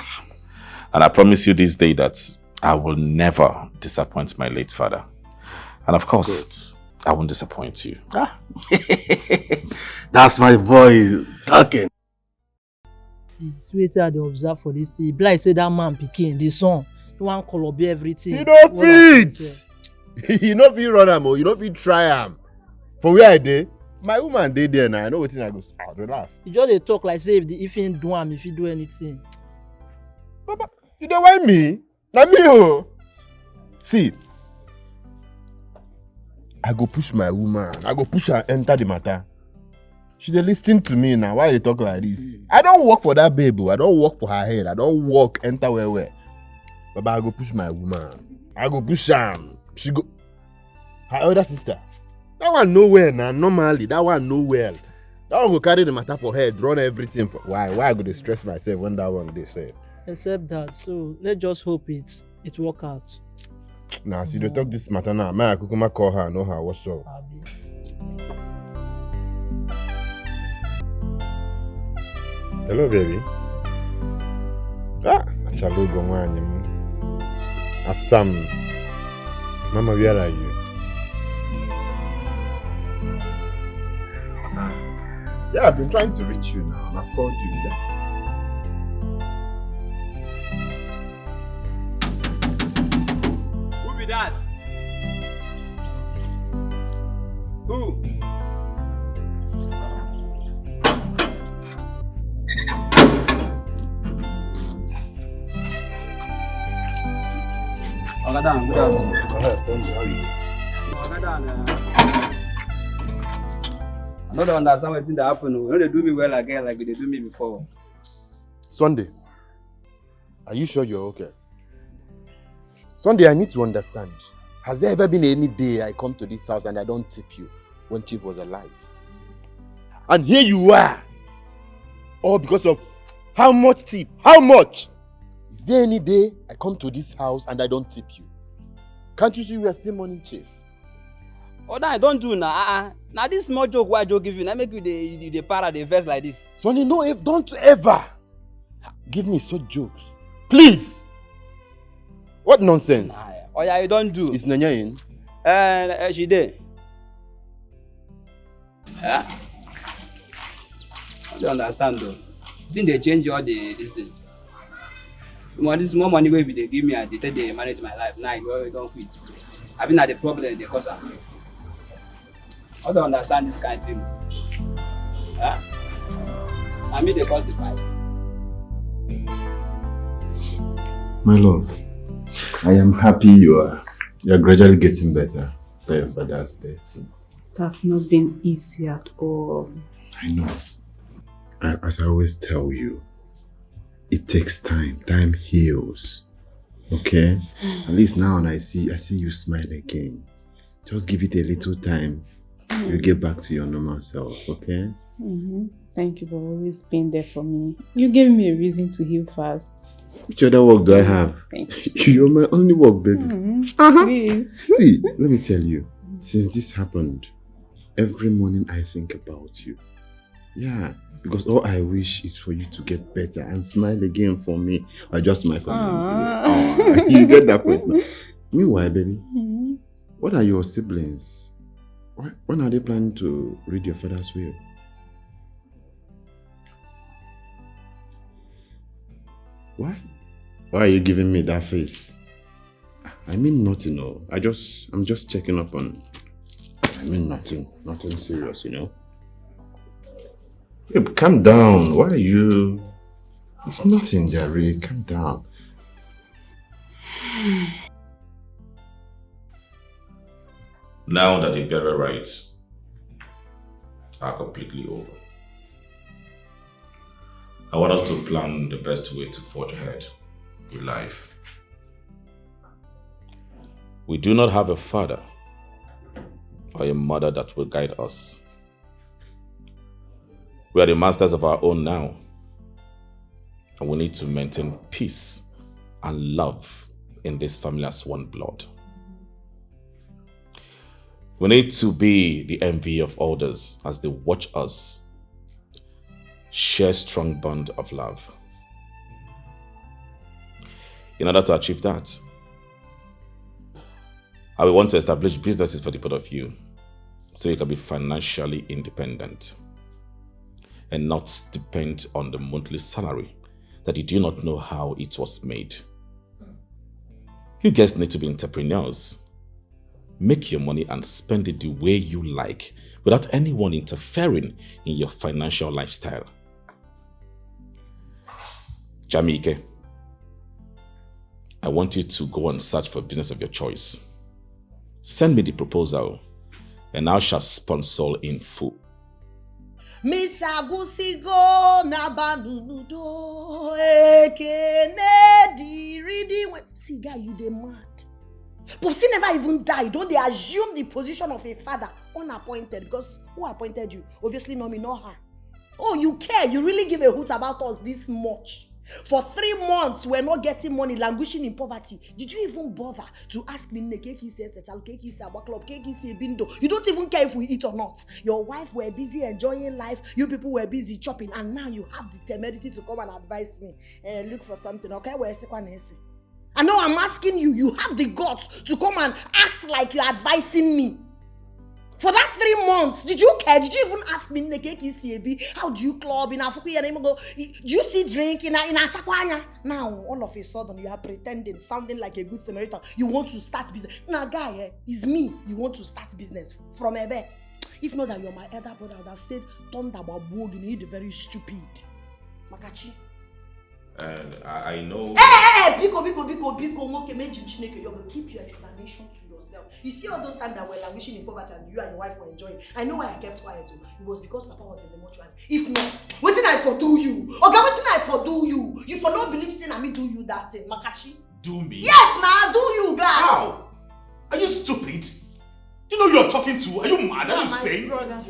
Speaker 2: And I promise you this day that I will never disappoint my late father. And of course, I won't disappoint you.
Speaker 5: That's my boy talking.
Speaker 10: See, I dey observe for this thing. Like say that man pikin, the son, he wan color be everything.
Speaker 9: You no fit. You no fit run am, you no fit try am. For where I dey, my woman dey there now. I know wetin I go. Relax.
Speaker 10: You just dey talk like say if he do am, if he do anything.
Speaker 9: Baba, you dey whine me? Na me o. See, I go push my woman. I go push her enter the matter. She dey lis ten to me now. Why you talk like this? I don't work for that babe. I don't work for her head. I don't work enter where. Baba, I go push my woman. I go push am. She go. Her elder sister. That one nowhere now. Normally, that one nowhere. That one go carry the matter for head, run everything for. Why I go to stress myself when that one they say.
Speaker 10: Except that, so let's just hope it work out.
Speaker 9: Nah, see, they talk this matter now. Man, I could call her, know her, what's up. Hello, baby. Achalo Gongwani. Assam. Mama, where are you? Yeah, I've been trying to reach you now, and I've called you.
Speaker 6: Who be that? Who? Ogadan, good afternoon. Ogadan, I don't understand what that happen. You know they do me well again like they do me before.
Speaker 9: Sunday, are you sure you're okay? Sunday, I need to understand. Has there ever been any day I come to this house and I don't tip you when Chief was alive? And here you are. All because of how much tip? How much? Is there any day I come to this house and I don't tip you? Can't you see we are still mourning Chief?
Speaker 6: Oh, no, I don't do now. Now this small joke why I joke give you, now make you the para the verse like this.
Speaker 9: Sonny, no, don't ever give me such jokes. Please. What nonsense?
Speaker 6: Nah, oh yeah, you don't do.
Speaker 9: Is Nanya in?
Speaker 6: She did. Yeah. I don't understand though. I think they change all this thing. More money wey they give me and they tell they manage my life. Now you don't quit. I've been at the problem they cause am. I don't understand this kind of thing. Yeah? I mean they cause the fight.
Speaker 9: My love, I am happy you're gradually getting better after your father's death.
Speaker 3: It has not been easy at all.
Speaker 9: I know. As I always tell you, it takes time. Time heals. Okay? At least now when I see you smile again. Just give it a little time. You'll get back to your normal self, okay?
Speaker 3: Thank you for always being there for me. You gave me a reason to heal fast.
Speaker 9: Which other work do I have?
Speaker 3: Thank you.
Speaker 9: You're my only work, baby.
Speaker 3: Please.
Speaker 9: See, let me tell you. Since this happened, every morning I think about you. Yeah, because all I wish is for you to get better and smile again for me. Or just smile for me. You get that point now. Meanwhile, baby, what are your siblings? When are they planning to read your father's will? Why? Why are you giving me that face? I mean nothing, no. I'm just checking up on. I mean nothing serious, you know. Babe, calm down. Why are you? It's nothing, Jerry. Calm down.
Speaker 2: Now that the burial rites are completely over, I want us to plan the best way to forge ahead with life. We do not have a father or a mother that will guide us. We are the masters of our own now. And we need to maintain peace and love in this family as one blood. We need to be the envy of others as they watch us share strong bond of love. In order to achieve that, I will want to establish businesses for the both of you so you can be financially independent and not depend on the monthly salary that you do not know how it was made. You guys need to be entrepreneurs. Make your money and spend it the way you like without anyone interfering in your financial lifestyle. Jamike, I want you to go and search for a business of your choice. Send me the proposal and I shall sponsor in full.
Speaker 1: Miss Agusigo Nabanudo Ekenedi reading. See, guy, you the mad. Popsi never even died. Don't they assume the position of a father unappointed? Because who appointed you? Obviously not me, not her. Oh, you care? You really give a hoot about us this much? For 3 months, we're not getting money, languishing in poverty. Did you even bother to ask me? You don't even care if we eat or not. Your wife were busy enjoying life. You people were busy chopping. And now you have the temerity to come and advise me. Look for something, okay? I know I'm asking you. You have the guts to come and act like you're advising me. For that 3 months, did you care? Did you even ask me, how do you club in Africa? Do you see drink in a chakwanya? Now, all of a sudden, you are pretending, sounding like a good Samaritan. You want to start business. Now, guy, it's me. You want to start business from Ebe. If not that you're my elder brother, I would have said, Tonto, you need very stupid. Makachi.
Speaker 2: And I know.
Speaker 1: Hey, Biko, you're going to keep your explanation to yourself. You see all those times that we're languishing in poverty and you and your wife were enjoying. I know why I kept quiet too. It was because Papa was in the mortuary. If not, what did I for do you? Okay, what did I for do you? You for not believe sin and me do you that thing, Makachi?
Speaker 2: Do me?
Speaker 1: Yes, now do you, guy?
Speaker 2: How? Are you stupid? Do you know who you're talking to? Are you mad? Are you sane?
Speaker 3: Brother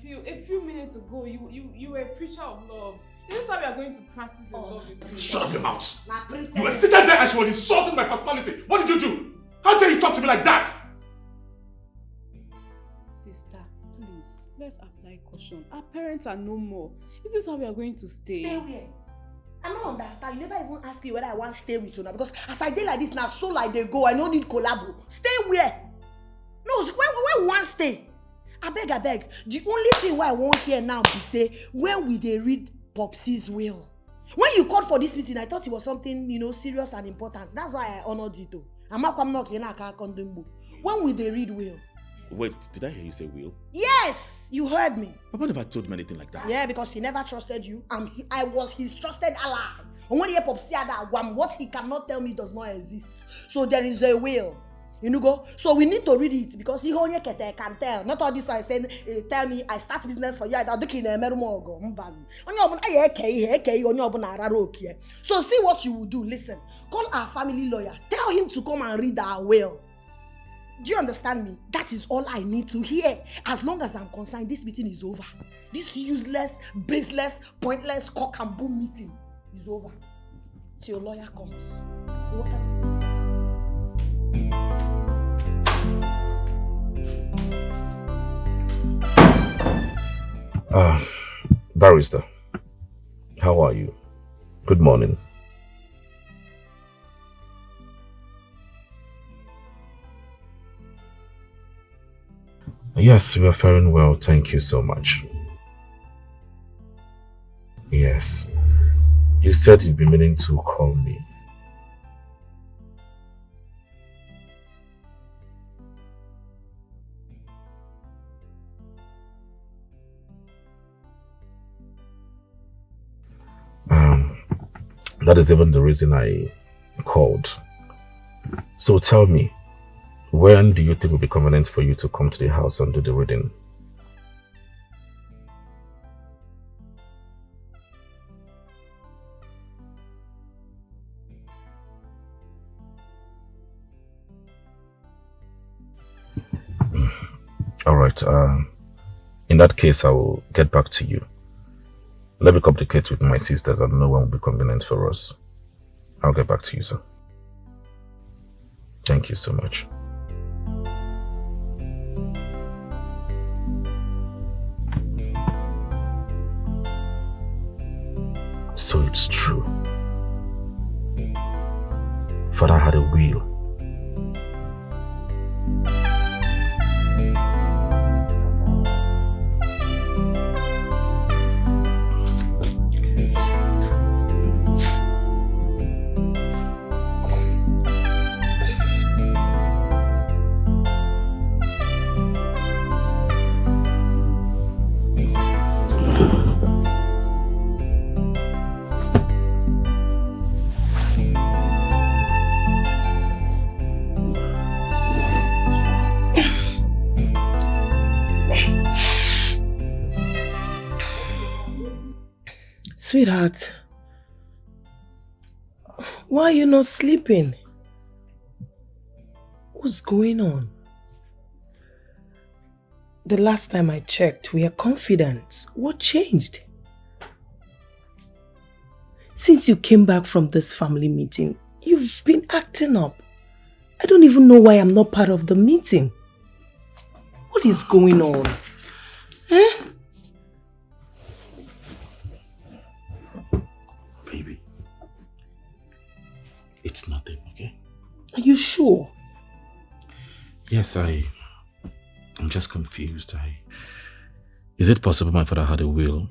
Speaker 3: Phil, a few minutes ago, you were a preacher of love. Is this how we are going to practice the love with you?
Speaker 2: Shut up your mouth! You were sitting there and she was insulting my personality. What did you do? How dare you talk to me like that?
Speaker 3: Sister, please, let's apply caution. Our parents are no more. Is this how we are going to stay?
Speaker 1: Stay where? I don't understand. You never even ask me whether I want to stay with you now. Because as I did like this now, so like they go, I don't need collabo. Stay where? No, where we want to stay? I beg. The only thing why I want here now be say, when will they read Popsi's will? When you called for this meeting, I thought it was something, serious and important. That's why I honored it too. When will they read will?
Speaker 2: Wait, did I hear you say will?
Speaker 1: Yes, you heard me.
Speaker 2: Papa never told me anything like that.
Speaker 1: Yeah, because he never trusted you. I was his trusted ally. And when he Popsi that what he cannot tell me does not exist. So there is a will. So we need to read it because he only can tell. Not all this I saying, tell me I start business for you. So see what you will do. Listen, call our family lawyer. Tell him to come and read our will. Do you understand me? That is all I need to hear. As long as I'm concerned, this meeting is over. This useless, baseless, pointless cock and bull meeting is over. Till your lawyer comes.
Speaker 2: Barrister, how are you? Good morning. Yes, we are faring well, thank you so much. Yes, you said you'd be meaning to call me. That is even the reason I called. So tell me, when do you think it will be convenient for you to come to the house and do the reading? All right. In that case, I will get back to you. Let me communicate with my sisters and know when will be convenient for us. I'll get back to you, sir. Thank you so much. So it's true. Father had a will.
Speaker 7: Sweetheart, why are you not sleeping? What's going on? The last time I checked, we are confident. What changed? Since you came back from this family meeting, you've been acting up. I don't even know why I'm not part of the meeting. What is going on? Eh?
Speaker 2: Baby, it's nothing, okay?
Speaker 7: Are you sure?
Speaker 2: Yes, I'm just confused. Is it possible my father had a will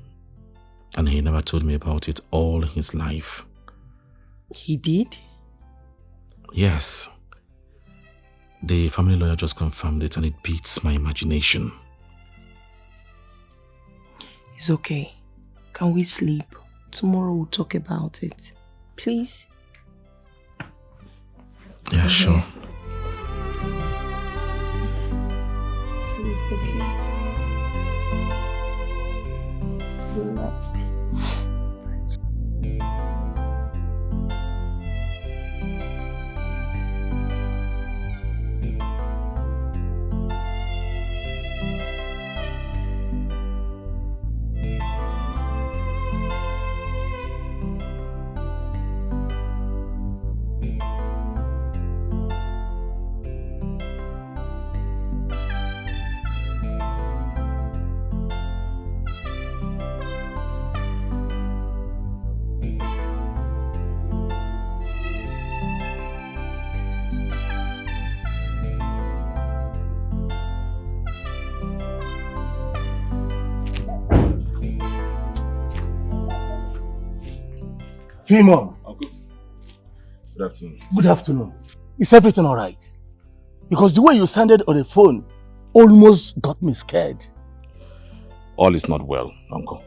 Speaker 2: and he never told me about it all his life?
Speaker 7: He did?
Speaker 2: Yes. The family lawyer just confirmed it and it beats my imagination.
Speaker 7: It's okay. Can we sleep? Tomorrow we'll talk about it. Please?
Speaker 2: Yeah, sure.
Speaker 7: Sleep, okay? Good night.
Speaker 5: Philmond.
Speaker 2: Uncle. Good afternoon.
Speaker 5: Good afternoon. Is everything alright? Because the way you sounded on the phone almost got me scared.
Speaker 2: All is not well, Uncle.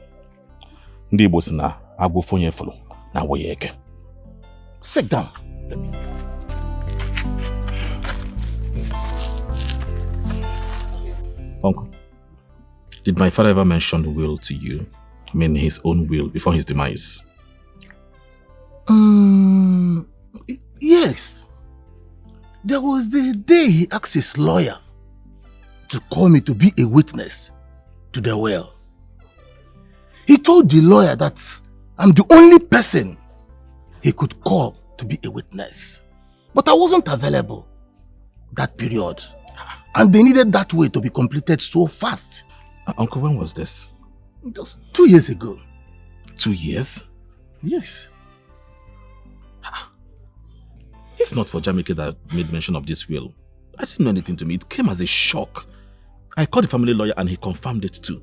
Speaker 2: Ndi Igbo si na agwụfọ onye fụrụ na awọ ya eke.
Speaker 5: Sit down.
Speaker 2: Uncle, did my father ever mention the will to you? I mean his own will before his demise?
Speaker 5: Yes. There was the day he asked his lawyer to call me to be a witness to the will. He told the lawyer that I'm the only person he could call to be a witness. But I wasn't available that period. And they needed that way to be completed so fast.
Speaker 2: Uncle, when was this?
Speaker 5: Just 2 years ago.
Speaker 2: 2 years?
Speaker 5: Yes.
Speaker 2: If not for Jamike that made mention of this will, I didn't know anything to me. It came as a shock. I called the family lawyer and he confirmed it too.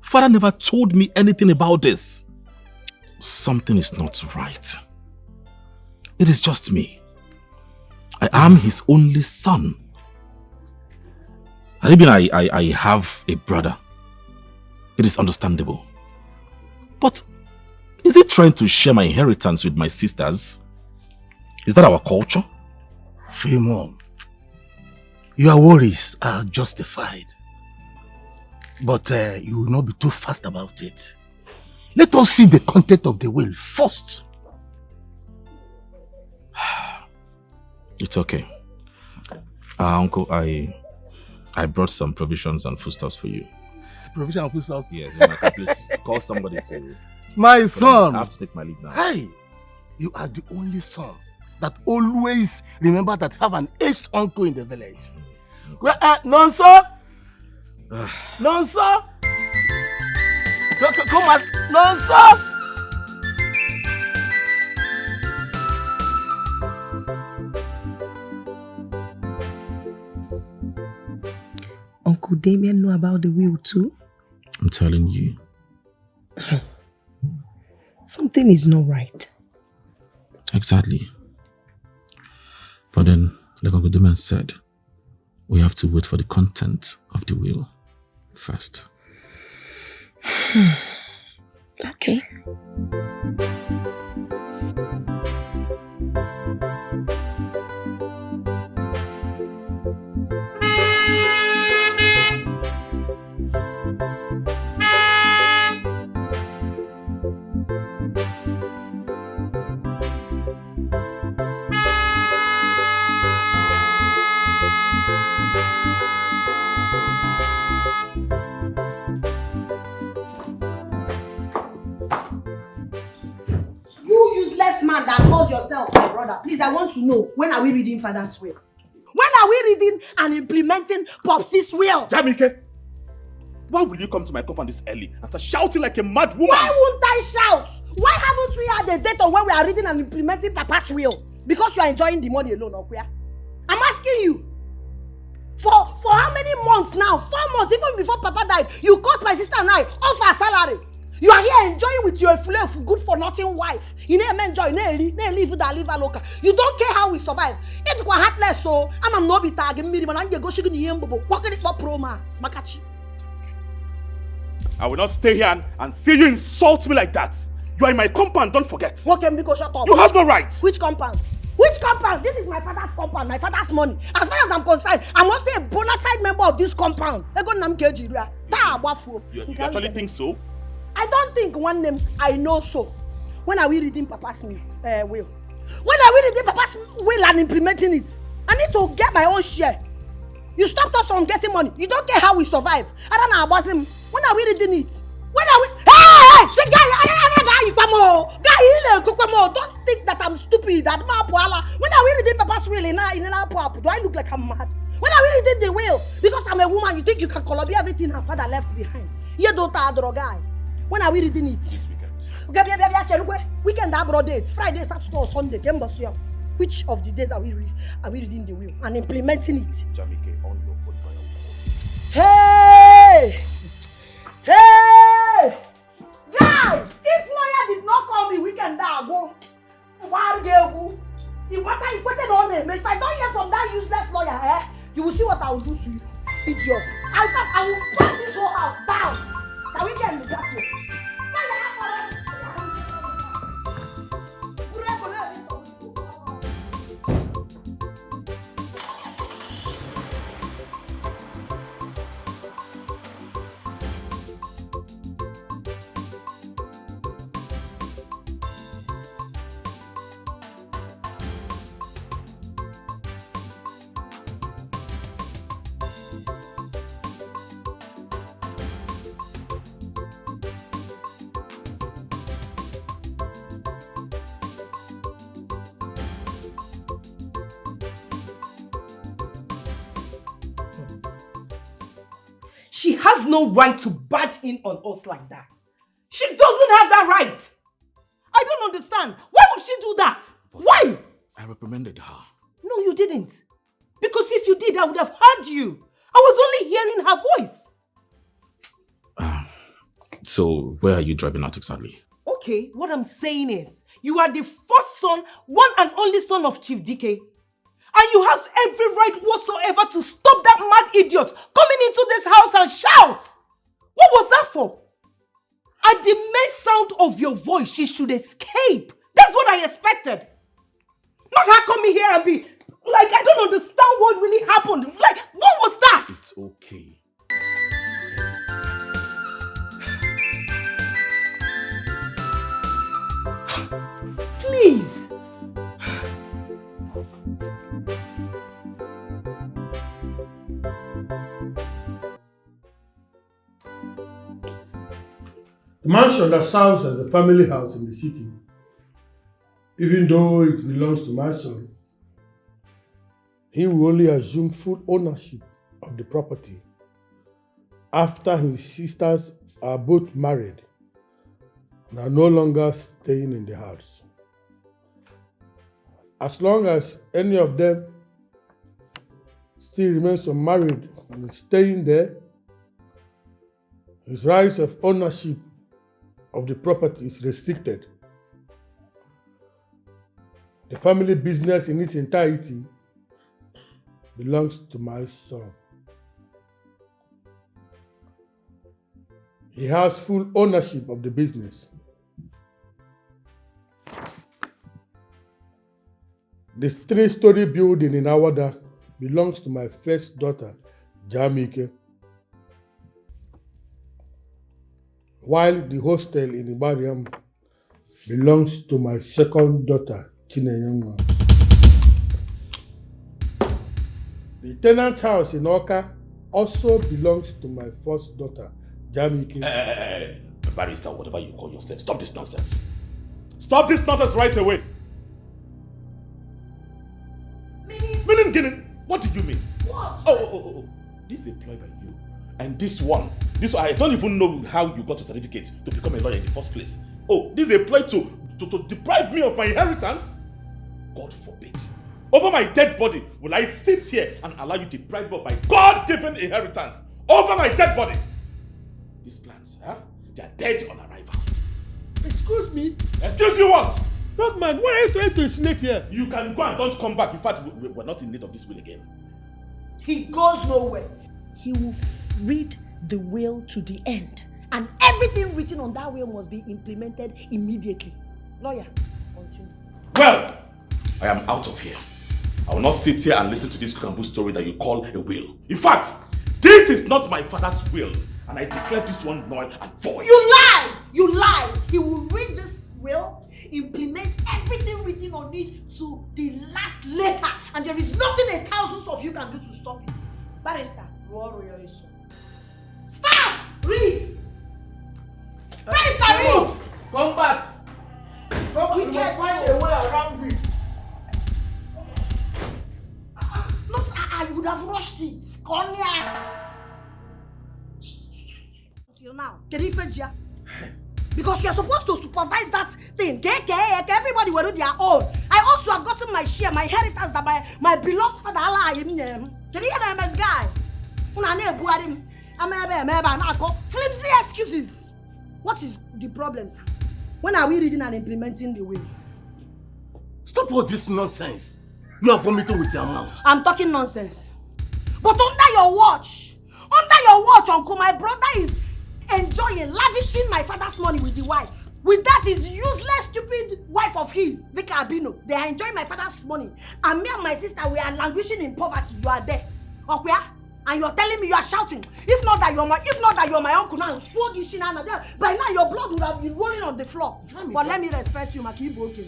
Speaker 2: Father never told me anything about this. Something is not right. It is just me. I am his only son. And even I have a brother. It is understandable. But is he trying to share my inheritance with my sisters? Is that our culture?
Speaker 5: Philmond, your worries are justified. But you will not be too fast about it. Let us see the content of the will first.
Speaker 2: It's okay. Uncle, I I brought some provisions and foodstuffs for you.
Speaker 5: Provision and foodstuffs?
Speaker 2: Yes, Imaka, please call somebody to...
Speaker 5: My son!
Speaker 2: I have to take my leave now.
Speaker 5: Hey! You are the only son that always remember that have an aged uncle in the village. Well, no, sir! No, sir! Come on! No, sir!
Speaker 7: Uncle Damien know about the will too?
Speaker 2: I'm telling you.
Speaker 7: Something is not right.
Speaker 2: Exactly. But then, like Uncle Damien said, we have to wait for the content of the will first.
Speaker 7: Okay.
Speaker 1: Man that calls yourself my brother, please, I want to know, when are we reading Father's will? When are we reading and implementing Popsy's will?
Speaker 2: Jamike, why will you come to my compound this early and start shouting like a mad woman?
Speaker 1: Why won't I shout? Why haven't we had a date on when we are reading and implementing Papa's will? Because you are enjoying the money alone, Okuya. I'm asking you. For how many months now? 4 months, even before Papa died, you cut my sister and I off our salary. You are here enjoying with your good for nothing wife. You never enjoy, live that live local. You don't care how we survive. It's quite heartless, so I'm not be tagging me when I go shooting the yambo. What can it for pro mass? Makachi.
Speaker 2: I will not stay here and see you insult me like that. You are in my compound, don't forget.
Speaker 1: What can because shut up?
Speaker 2: You have no right.
Speaker 1: Which compound? Which compound? This is my father's compound, my father's money. As far as I'm concerned, I'm also a bona fide member of this compound.
Speaker 2: You actually think so?
Speaker 1: I don't think one name, I know so. When are we reading Papa's will? When are we reading Papa's will and implementing it? I need to get my own share. You stopped us from getting money. You don't care how we survive. I don't know about him. When are we reading it? When are we... Hey! Say, guy, don't think that I'm stupid. When are we reading Papa's will in do I look like I'm mad? When are we reading the will? Because I'm a woman, you think you can colour everything her father left behind. You don't guy. When are we reading it?
Speaker 2: This weekend.
Speaker 1: Weekend abroad dates. Friday, Saturday or Sunday. Which of the days are we reading the will and implementing it?
Speaker 2: Jamike, on your phone.
Speaker 1: Hey! Hey! Guy! If lawyer did not call me weekend, I go. If I don't hear from that useless lawyer, you will see what I will do to you. Idiot. I will burn this whole house down. The weekend is just here.
Speaker 7: She has no right to barge in on us like that. She doesn't have that right. I don't understand. Why would she do that? Why?
Speaker 2: I reprimanded her.
Speaker 7: No, you didn't. Because if you did, I would have heard you. I was only hearing her voice.
Speaker 2: So, where are you driving out exactly?
Speaker 7: Okay, what I'm saying is, you are the first son, one and only son of Chief Dikeh. And you have every right whatsoever to stop that mad idiot coming into this house and shout. What was that for? At the mere sound of your voice, she should escape. That's what I expected. Not her coming here and be like, I don't understand what really happened. Like, what was that?
Speaker 2: It's okay.
Speaker 7: Please.
Speaker 11: The mansion that serves as a family house in the city, even though it belongs to my son, he will only assume full ownership of the property after his sisters are both married and are no longer staying in the house. As long as any of them still remains unmarried and is staying there, his rights of ownership of the property is restricted. The family business in its entirety belongs to my son. He has full ownership of the business. This 3-story building in Awada belongs to my first daughter, Jamike, while the hostel in Ibariam belongs to my second daughter, Chineyama. The tenant house in Oka also belongs to my first daughter, Jamike.
Speaker 2: Barrister, whatever you call yourself, stop this nonsense. Stop this nonsense right away. Meaning, Guinea? What do you mean?
Speaker 1: What?
Speaker 2: Oh. This is a ploy by you. And this one, I don't even know how you got your certificate to become a lawyer in the first place. Oh, this is a ploy to deprive me of my inheritance? God forbid. Over my dead body, will I sit here and allow you to deprive me of my God-given inheritance? Over my dead body! These plans, they are dead on arrival.
Speaker 11: Excuse me?
Speaker 2: Excuse you what?
Speaker 11: Dog man, why are you trying to insinuate here?
Speaker 2: You can go and don't come back. In fact, we're not in need of this will again.
Speaker 1: He goes nowhere. He will read the will to the end. And everything written on that will must be implemented immediately. Lawyer, continue.
Speaker 2: Well, I am out of here. I will not sit here and listen to this scramble story that you call a will. In fact, this is not my father's will. And I declare this one null and void.
Speaker 1: You lie! You lie! He will read this will, implement everything written on it to the last letter. And there is nothing a thousands of you can do to stop it. Barrister, start! Read! Barrister, read!
Speaker 11: Come back! We can find a way around it.
Speaker 1: I would have rushed it. Konya! Until now, because you are supposed to supervise that thing. Everybody will do their own. I ought to have gotten my share, my inheritance that my beloved father Allah. Can you hear the MS guy? Flimsy excuses. What is the problem, sir? When are we reading and implementing the will?
Speaker 5: Stop all this nonsense. You are vomiting with your mouth.
Speaker 1: I'm talking nonsense. But under your watch, uncle, my brother is enjoying, lavishing my father's money with the wife. With that, his useless, stupid wife of his, Dikeh Abino. They are enjoying my father's money. And me and my sister, we are languishing in poverty. You are there. Okay? And you're telling me you are shouting. If not that you're my uncle now, by now your blood would have been rolling on the floor. But let me respect you, Maki Broken.